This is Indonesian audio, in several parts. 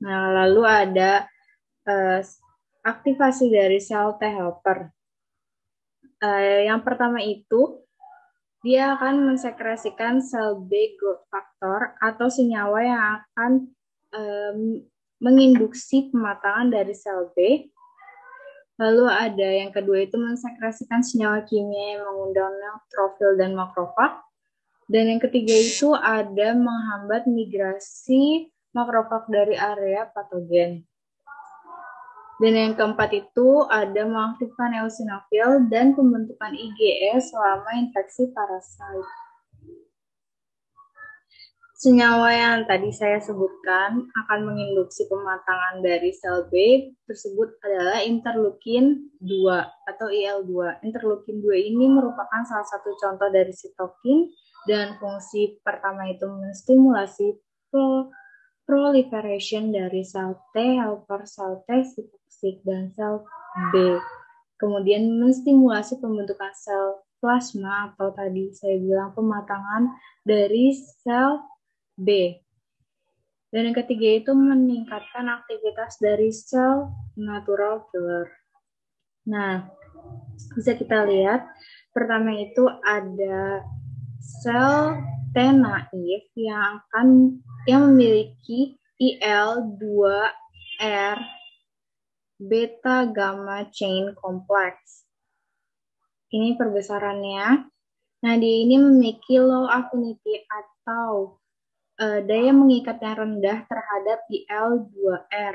Nah, lalu ada eh, aktivasi dari sel T helper. Yang pertama itu dia akan mensekresikan sel B growth factor atau senyawa yang akan em, menginduksi pematangan dari sel B. Lalu ada yang kedua itu mensekresikan senyawa kimia yang mengundang neutrofil dan makrofag. Dan yang ketiga itu ada menghambat migrasi makrofag dari area patogen. Dan yang keempat itu ada mengaktifkan eosinofil dan pembentukan IgE selama infeksi parasit. Senyawa yang tadi saya sebutkan akan menginduksi pematangan dari sel B tersebut adalah interleukin 2 atau IL-2. Interleukin 2 ini merupakan salah satu contoh dari sitokin dan fungsi pertama itu menstimulasi proliferation dari sel T helper, sel T sitotoksik, dan sel B. Kemudian menstimulasi pembentukan sel plasma atau tadi saya bilang pematangan dari sel B. Dan yang ketiga itu meningkatkan aktivitas dari sel natural killer. Nah, bisa kita lihat pertama itu ada sel T naif yang memiliki IL-2R beta gamma chain complex. Ini perbesarannya. Nah, dia ini memiliki low affinity atau daya mengikat yang rendah terhadap IL-2R.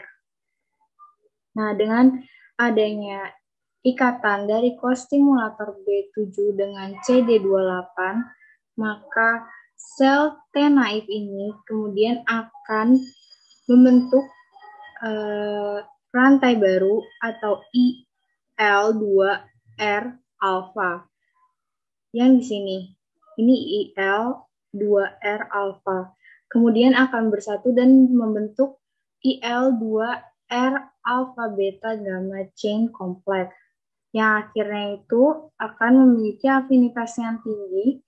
Nah, dengan adanya ikatan dari kostimulator B7 dengan CD28, maka sel T naif ini kemudian akan membentuk rantai baru atau IL-2R alpha. Yang di sini, ini IL-2R alpha. Kemudian akan bersatu dan membentuk IL-2R alpha beta gamma chain complex. Yang akhirnya itu akan memiliki afinitas yang tinggi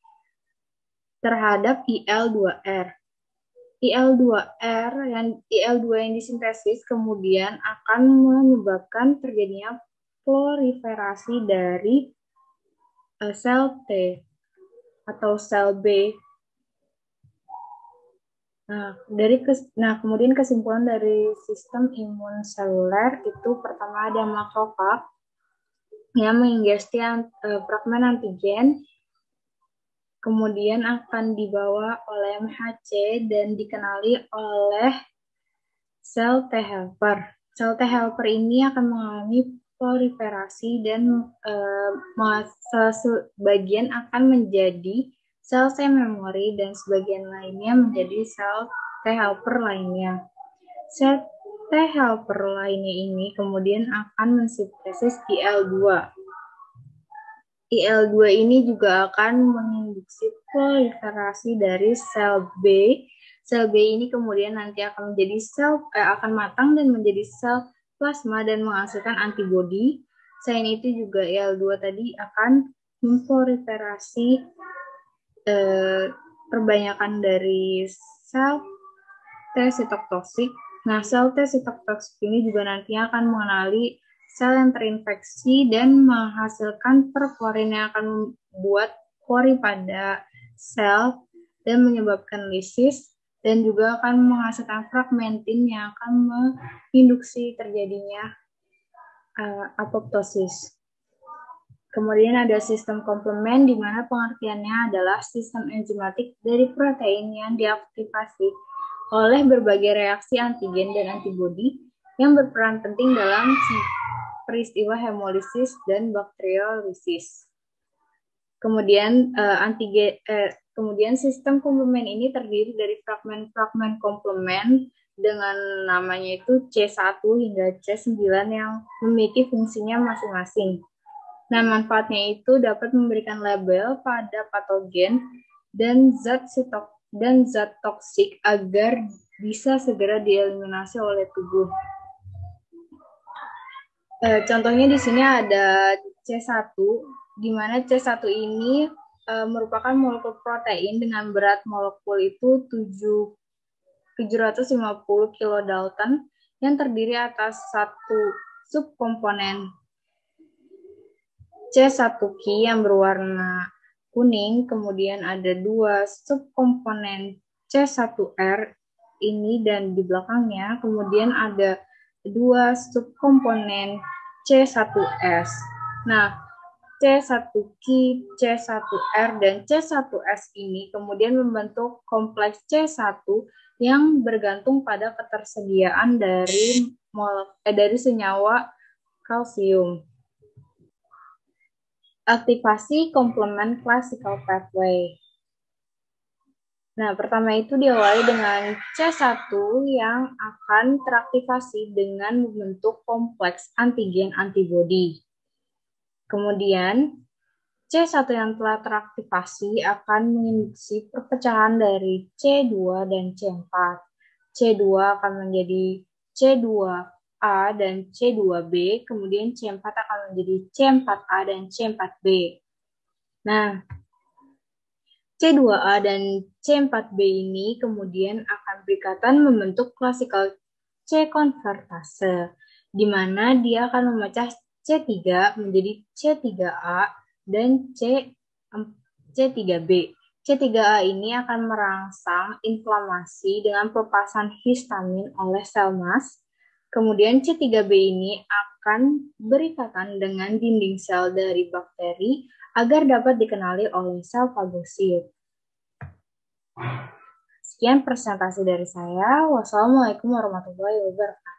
terhadap IL-2R. IL-2 yang disintesis kemudian akan menyebabkan terjadinya proliferasi dari sel T atau sel B. Nah, kemudian kesimpulan dari sistem imun seluler itu pertama ada makrofag yang mengingesti fragmen antigen, kemudian akan dibawa oleh MHC dan dikenali oleh sel T helper. Sel T helper ini akan mengalami proliferasi dan sebagian akan menjadi sel C memori dan sebagian lainnya menjadi sel T helper lainnya. Sel T helper lainnya ini kemudian akan mensintesis IL-2. IL-2 ini juga akan menginduksi proliferasi dari sel B. Sel B ini kemudian nanti akan akan matang dan menjadi sel plasma dan menghasilkan antibodi. Selain itu juga IL-2 tadi akan memproliferasi perbanyakan dari sel T sitotoksik. Nah, sel T sitotoksik ini juga nantinya akan mengenali sel yang terinfeksi dan menghasilkan perporin yang akan membuat pori pada sel dan menyebabkan lisis dan juga akan menghasilkan fragmentin yang akan menginduksi terjadinya apoptosis. Kemudian ada sistem komplement di mana pengertiannya adalah sistem enzimatik dari protein yang diaktifasi oleh berbagai reaksi antigen dan antibodi yang berperan penting dalam peristiwa hemolisis dan bakteriolisis. Kemudian kemudian sistem komplement ini terdiri dari fragmen-fragmen komplement dengan namanya itu C1 hingga C9 yang memiliki fungsinya masing-masing. Nah, manfaatnya itu dapat memberikan label pada patogen dan zat toksik agar bisa segera dieliminasi oleh tubuh. Contohnya di sini ada C1, di mana C1 ini merupakan molekul protein dengan berat molekul itu 7 750 kilodalton yang terdiri atas satu subkomponen C1Ki yang berwarna kuning, kemudian ada dua subkomponen C1R ini dan di belakangnya, kemudian ada dua subkomponen C1S. Nah, C1Ki, C1R, dan C1S ini kemudian membentuk kompleks C1 yang bergantung pada ketersediaan dari senyawa kalsium. Aktivasi komplement classical pathway. Nah, pertama itu diawali dengan C1 yang akan teraktivasi dengan membentuk kompleks antigen antibodi. Kemudian, C1 yang telah teraktivasi akan menginduksi perpecahan dari C2 dan C4. C2 akan menjadi C2A dan C2B, kemudian C4 akan menjadi C4A dan C4B. Nah, C2A dan C4B ini kemudian akan berikatan membentuk classical C-konvertase, di mana dia akan memecah C3 menjadi C3A dan C3B. C3A ini akan merangsang inflamasi dengan pelepasan histamin oleh sel mas. Kemudian C3B ini akan berikatan dengan dinding sel dari bakteri agar dapat dikenali oleh sel fagosit. Sekian presentasi dari saya. Wassalamualaikum warahmatullahi wabarakatuh.